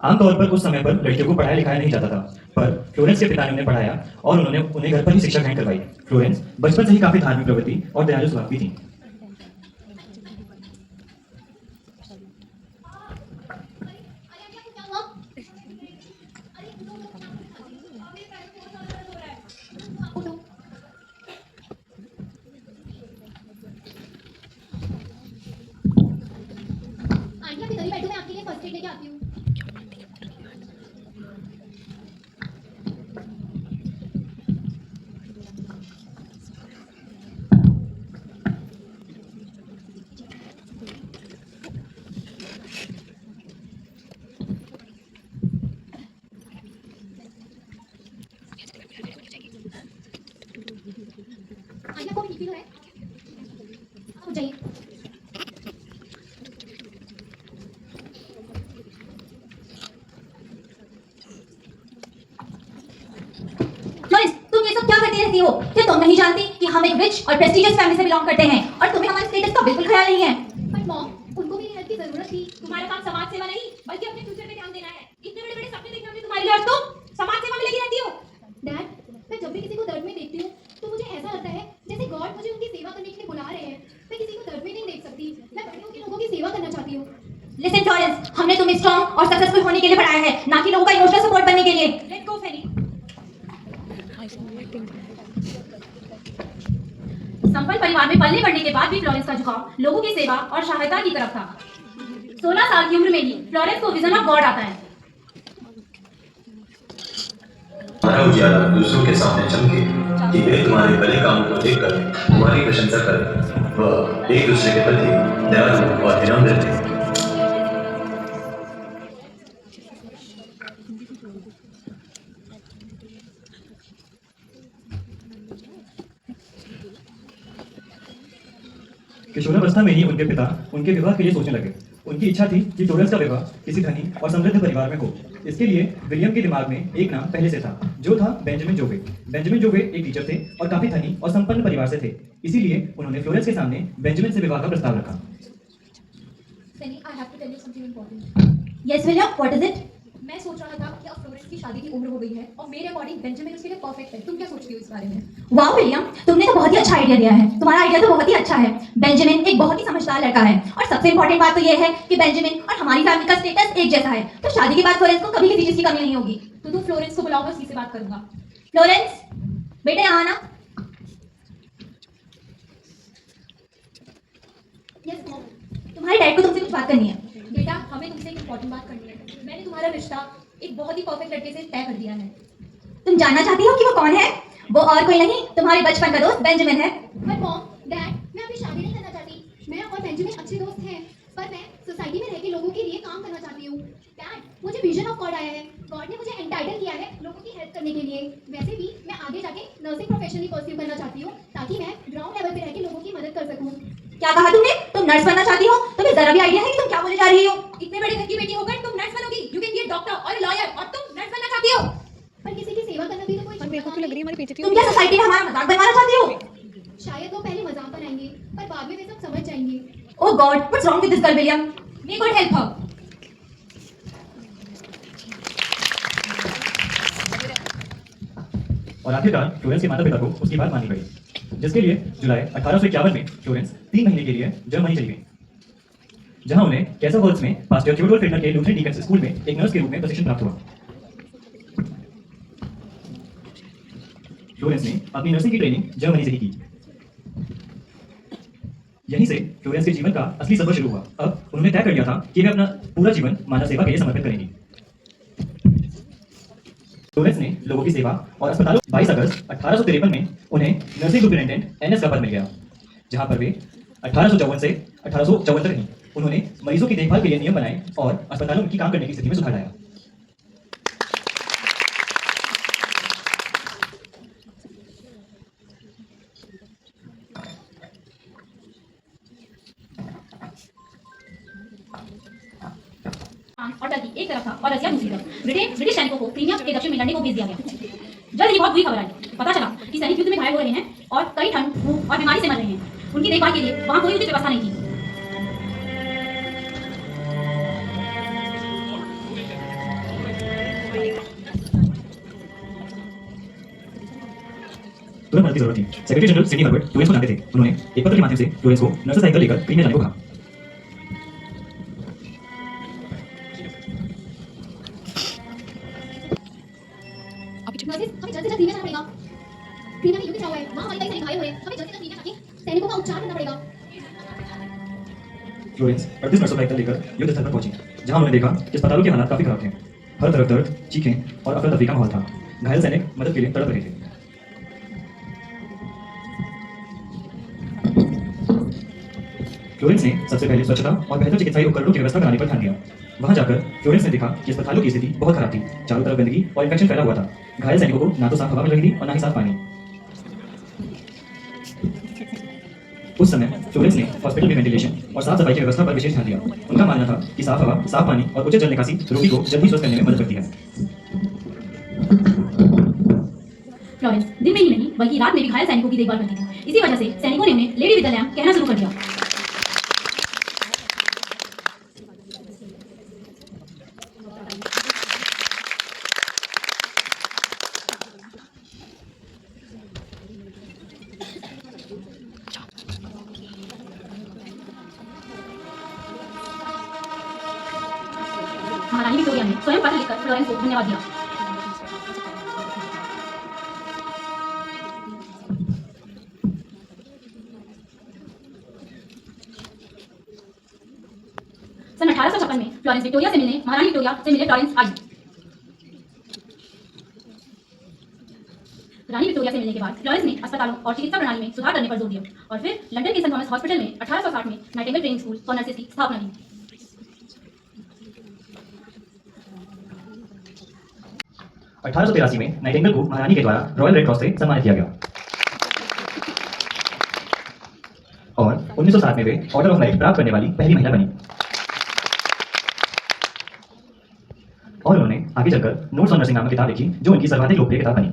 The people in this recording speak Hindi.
आमतौर पर उस समय पर लड़कियों को पढ़ाया लिखाया नहीं जाता था, पर फ्लोरेंस के पिता ने उन्हें पढ़ाया और उन्होंने उन्हें घर पर ही शिक्षा ग्रहण करवाई। फ्लोरेंस बचपन से ही काफी धार्मिक प्रवृत्ति और दयालु स्वभाव की थी। बैठो, मैं आपके लिए फर्स्ट एड लेके आती हूँ। आइया कौन टीपी है? आप जाइए। फ्लोरेंस, तुम ये सब क्या करती रहती हो? क्या तुम नहीं जानती कि हम एक रिच और प्रेस्टिजियस फैमिली से बिलोंग करते हैं और तुम्हें हमारे स्टेटस का बिल्कुल ख्याल नहीं है। बट मॉम, उनको मेरी हेल्प की जरूरत थी। तुम्हारा काम समाज सेवा नहीं बल्कि अपने फ्यूचर पे ध्यान देना है। इतने बड़े बड़े सपने देखने में तुम्हारे लिए आज तुम समाज सेवा में लगी रहती हो। डैड, मैं जब भी किसी को दर्द में देखती हूँ तो मुझे ऐसा लगता है जैसे गॉड मुझे उनकी सेवा करने के लिए बुला रहे हैं। मैं किसी को दर्द में नहीं देख सकती, मैं बड़े होकर लोगों की सेवा करना चाहती हूँ। लिसन फ्लोरेंस, हमने तुम्हें स्ट्रांग और सक्सेसफुल होने के लिए पढ़ाया है, ना कि लोगों का इमोशनल सपोर्ट बनने के लिए। लेट गो फेनी। संपन्न परिवार में पलने बढ़ने के बाद भी फ्लोरेंस का झुकाव लोगों की सेवा और सहायता की तरफ था। 16 साल की उम्र में ही फ्लोरेंस को विजन ऑफ गॉड आता है। तुम्हारा उजियारा दूसरों के सामने चमके कि वे तुम्हारे भले कामों को देखकर तुम्हारी प्रशंसा करें। वह एक दूसरे के प्रति दयालु और विनम्र थे। किशोरावस्था में ही उनके पिता उनके विवाह के लिए सोचने लगे। उनकी इच्छा थी कि फ्लोरेंस का विवाह किसी धनी और समृद्ध परिवार में हो। इसके लिए विलियम के दिमाग में एक नाम पहले से था, जो था बेंजामिन जोवे। बेंजामिन जोवे एक टीचर थे और काफी धनी और संपन्न परिवार से थे। इसीलिए उन्होंने फ्लोरेंस के सामने बेंजामिन से विवाह का प्रस्ताव रखा। Sunny, I have to tell you something important. Yes William, what is it? मैं सोच रहा था कि अब फ्लोरेंस की शादी की उम्र हो गई है और मेरे अकॉर्डिंग बेंजामिन उसके लिए परफेक्ट है। तुम क्या सोचती हो इस बारे में? वाह विलियम, तुमने तो बहुत ही अच्छा आइडिया दिया है। तुम्हारा आइडिया तो बहुत ही अच्छा है। बेंजामिन एक बहुत ही समझदार लड़का है और सबसे इंपॉर्टेंट बात तो ये है कि बेंजामिन और हमारी फैमिली का स्टेटस एक जैसा है, तो शादी के बाद फ्लोरेंस को कभी किसी चीज की कमी नहीं होगी। तो तुम फ्लोरेंस को बुलाओ, मैं उसी से बात करूंगा। फ्लोरेंस, बेटा यहाँ आना। Yes mom. तुम्हारे डैड को तुमसे कुछ बात करनी है। बेटा, हमें तुमसे एक इम्पोर्टेंट बात करनी है। मैंने तुम्हारा रिश्ता एक बहुत ही परफेक्ट लड़के से तय कर दिया है। तुम जानना चाहती हो कि वो कौन है? वो और कोई नहीं, तुम्हारे बचपन का दोस्त बेंजामिन है। बट मॉम, डैड, मैं अभी शादी नहीं करना चाहती। मैं और बेंजामिन अच्छे दोस्त हैं, पर मैं सोसाइटी में रह के लोगों के लिए काम करना चाहती हूँ। डैड, मुझे विजन ऑफ गॉड आया है। गॉड ने मुझे एंटाइटल किया है लोगों की हेल्प करने के लिए। वैसे भी मैं आगे जाके नर्सिंग प्रोफेशन ही परस्यू करना चाहती हूँ, ताकि मैं ग्राउंड लेवल पे रह के लोगों की मदद कर सकूँ। क्या कहा तुमने? तुम नर्स बनना चाहती हो? तुम्हें जरा भी आइडिया है कि तुम क्या बोले जा रही हो? इतने बड़े घर की बेटी होकर तुम नर्स बनोगी? You can be a doctor और लॉयर, और तुम नर्स बनना चाहती हो? पर किसी की सेवा करना भी तो कोई मेरे को तो लग रही है हमारी बेइज्जती तुम क्या सोसाइटी में हमारा मजाक बनवाना चाहती हो? शायद वो पहले मजाक बनाएंगे, पर बाद में वे सब समझ जाएंगे। Oh God, what's wrong with this girl William? We could help her. और आखिरकार फ्लोरेंस के माता पिता को उसकी बात माननी पड़ी, जिसके लिए जुलाई 1851 में फ्लोरेंस 3 महीने के लिए जर्मनी चली गई, जहां उन्हें कैसलवर्थ में पास्टर थियोडोर फिल्डर के लूथरन डीकन्स स्कूल में एक नर्स के रूप में प्रशिक्षण प्राप्त हुआ। फ्लोरेंस ने अपनी नर्सिंग की ट्रेनिंग जर्मनी से ही की। यहीं से फ्लोरेंस के जीवन का असली सफर शुरू हुआ। अब उन्होंने तय कर लिया था कि वे अपना पूरा जीवन मानव सेवा के लिए समर्पित करेंगी। फ्लोरेंस ने लोगों की सेवा और अस्पतालों 22 अगस्त 1853 में उन्हें नर्सिंग सुपरिटेंडेंट एनएस का पद मिल गया, जहां पर वे 1854 से 1854 तक रहीं। उन्होंने मरीजों की देखभाल के लिए नियम बनाए और अस्पतालों की काम करने की स्थिति में सुधार लाया। और टर्की एक तरफ था और रसिया दूसरी तरफ। ब्रिटिश सैनिकों को क्रीमिया के दक्षिण में लड़ने को भेज दिया गया। जल्द ही बहुत बुरी खबर आई। पता चला कि सैनिक युद्ध में घायल हो रहे हैं और कई ठंड, भूख और बीमारी से मर रहे हैं। उनकी देखभाल के लिए वहां कोई उचित व्यवस्था नहीं थी। तुरंत मदद की जरूरत थी। Secretary general Sydney Herbert Florence को जानते थे। उन्होंने एक पत्र के माध्यम से फ्लोरेंस को नर्सेस साइकिल लेकर क्रीम में जाने को कहा। नर्सिस, हमें जल्द से जल्द क्रीमिया जाना पड़ेगा। क्रीमिया में युद्ध चल रहा है, वहाँ हमारे कई सैनिक घायल हुए हैं। हमें जल्द से जल्द क्रीमिया जाके सैनिकों का उपचार करना पड़ेगा। फ्लोरेंस 38 नर्सों का एक दल लेकर युद्ध स्थल पर पहुंची, जहां उन्होंने देखा कि अस्पतालों के हालात काफी खराब थे। हर तरफ दर्द, चीखें और अफरा तफरी का माहौल था। घायल सैनिक मदद के लिए तड़प रहे थे। फ्लोरेंस ने सबसे पहले स्वच्छता और बेहतर चिकित्साई उपकरणों की व्यवस्था कराने पर ध्यान दिया। वहां जाकर फ्लोरेंस ने देखा कि अस्पतालों की स्थिति बहुत खराब थी। चारों तरफ गंदगी और इन्फेक्शन फैला हुआ था। घायल सैनिकों को ना तो साफ हवा मिल रही थी और ना ही साफ पानी। उस समय फ्लोरेंस ने हॉस्पिटल में वेंटिलेशन और साफ सफाई की व्यवस्था पर विशेष ध्यान दिया। उनका मानना था कि साफ हवा, साफ पानी और उचित जल निकासी रोगी को जल्दी स्वस्थ करने में मदद करती है। फ्लोरेंस दिन में ही नहीं बल्कि रात में भी घायल सैनिकों की देखभाल करती थी। इसी वजह से सैनिकों ने उन्हें लेडी विद द लैम्प कहना शुरू कर दिया। महारानी विक्टोरिया ने स्वयं पत्र लिखकर फ्लोरेंस को धन्यवाद दिया। सन 1856 में फ्लोरेंस विक्टोरिया से मिलने महारानी विक्टोरिया से मिले फ्लोरेंस आई। रानी विक्टोरिया से मिलने के बाद फ्लोरेंस ने अस्पतालों और चिकित्सा प्रणाली में सुधार करने पर जोर दिया और फिर लंदन के सेंट थॉमस हॉस्पिटल में 1860 में Nightingale training school for nurses की स्थापना की। 1883 में नाइटिंगेल को महारानी के द्वारा रॉयल रेड क्रॉस से सम्मानित किया गया और 1907 में वे ऑर्डर ऑफ मेरिट प्राप्त करने वाली पहली महिला बनी। और उन्होंने आगे चलकर नोट्स ऑन नर्सिंग नामक किताब लिखी, जो उनकी सर्वाधिक लोकप्रिय किताब बनी।